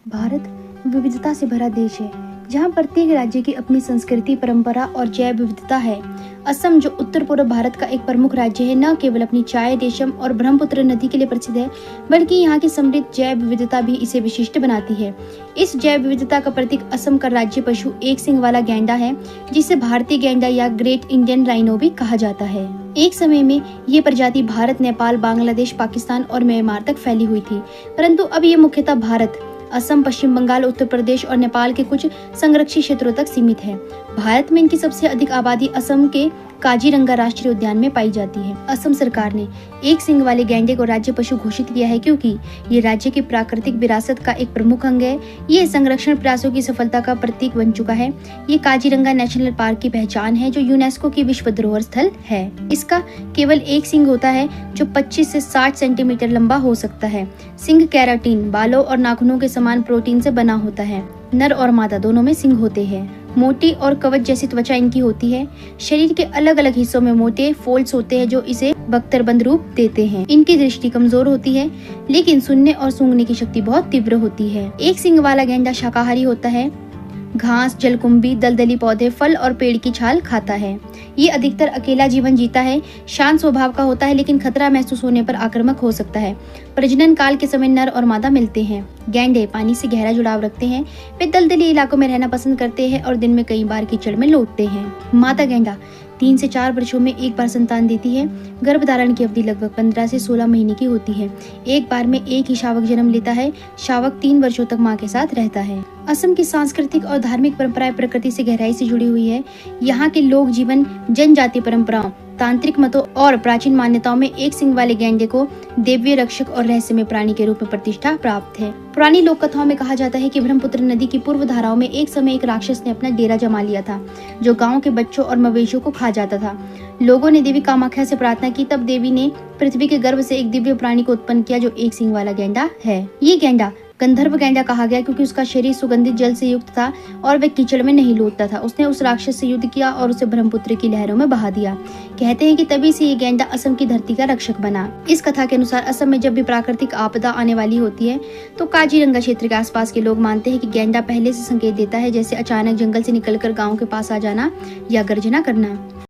भारत विविधता से भरा देश है, जहाँ प्रत्येक राज्य की अपनी संस्कृति, परंपरा और जैव विविधता है। असम, जो उत्तर पूर्व भारत का एक प्रमुख राज्य है, न केवल अपनी चाय, रेशम और ब्रह्मपुत्र नदी के लिए प्रसिद्ध है, बल्कि यहाँ की समृद्ध जैव विविधता भी इसे विशिष्ट बनाती है। इस जैव विविधता का प्रतीक असम का राज्य पशु एक सींग वाला गैंडा है, जिसे भारतीय गैंडा या ग्रेट इंडियन राइनो भी कहा जाता है। एक समय में ये प्रजाति भारत, नेपाल, बांग्लादेश, पाकिस्तान और म्यांमार तक फैली हुई थी, परंतु अब ये मुख्यतः भारत, असम, पश्चिम बंगाल, उत्तर प्रदेश और नेपाल के कुछ संरक्षित क्षेत्रों तक सीमित है। भारत में इनकी सबसे अधिक आबादी असम के काजीरंगा राष्ट्रीय उद्यान में पाई जाती है। असम सरकार ने एक सींग वाले गैंडे को राज्य पशु घोषित किया है, क्योंकि ये राज्य की प्राकृतिक विरासत का एक प्रमुख अंग है। ये संरक्षण प्रयासों की सफलता का प्रतीक बन चुका है। ये काजीरंगा नेशनल पार्क की पहचान है, जो यूनेस्को की विश्व धरोहर स्थल है। इसका केवल एक सींग होता है, जो 25 से 60 सेंटीमीटर लंबा हो सकता है। सींग केराटिन, बालों और नाखूनों के समान प्रोटीन से बना होता है। नर और मादा दोनों में सींग होते हैं। मोटी और कवच जैसी त्वचा इनकी होती है। शरीर के अलग अलग हिस्सों में मोटे फोल्ड्स होते हैं, जो इसे बख्तरबंद रूप देते हैं। इनकी दृष्टि कमजोर होती है, लेकिन सुनने और सूंघने की शक्ति बहुत तीव्र होती है। एक सींग वाला गैंडा शाकाहारी होता है। घास, जलकुंभी, दलदली पौधे, फल और पेड़ की छाल खाता है। ये अधिकतर अकेला जीवन जीता है। शांत स्वभाव का होता है, लेकिन खतरा महसूस होने पर आक्रामक हो सकता है। प्रजनन काल के समय नर और मादा मिलते हैं। गैंडे पानी से गहरा जुड़ाव रखते हैं। वे दलदली इलाकों में रहना पसंद करते हैं और दिन में कई बार कीचड़ में लौटते हैं। मादा गैंडा 3 से 4 वर्षों में एक बार संतान देती है। गर्भधारण की अवधि लगभग 15 से 16 महीने की होती है। एक बार में एक ही शावक जन्म लेता है। शावक 3 वर्षों तक मां के साथ रहता है। असम की सांस्कृतिक और धार्मिक परंपराएं प्रकृति से गहराई से जुड़ी हुई है। यहाँ के लोक जीवन, जनजाति परंपराओं, तांत्रिक मतों और प्राचीन मान्यताओं में एक सींग वाले गैंडे को देवीय रक्षक और रहस्यमय प्राणी के रूप में प्रतिष्ठा प्राप्त है। पुरानी लोक कथाओं में कहा जाता है कि ब्रह्मपुत्र नदी की पूर्व धाराओं में एक समय एक राक्षस ने अपना डेरा जमा लिया था, जो गांव के बच्चों और मवेशियों को खा जाता था। लोगों ने देवी कामाख्या से प्रार्थना की, तब देवी ने पृथ्वी के गर्भ से एक दिव्य प्राणी को उत्पन्न किया, जो एक सींग वाला गैंडा है। ये गैंडा गंधर्व गैंडा कहा गया, क्योंकि उसका शरीर सुगंधित जल से युक्त था और वह कीचड़ में नहीं लौटता था। उसने उस राक्षस से युद्ध किया और उसे ब्रह्मपुत्र की लहरों में बहा दिया। कहते हैं कि तभी से ये गैंडा असम की धरती का रक्षक बना। इस कथा के अनुसार असम में जब भी प्राकृतिक आपदा आने वाली होती है, तो काजीरंगा क्षेत्र के आसपास के लोग मानते हैं कि गैंडा पहले से संकेत देता है, जैसे अचानक जंगल से निकलकर गाँव के पास आ जाना या गर्जना करना।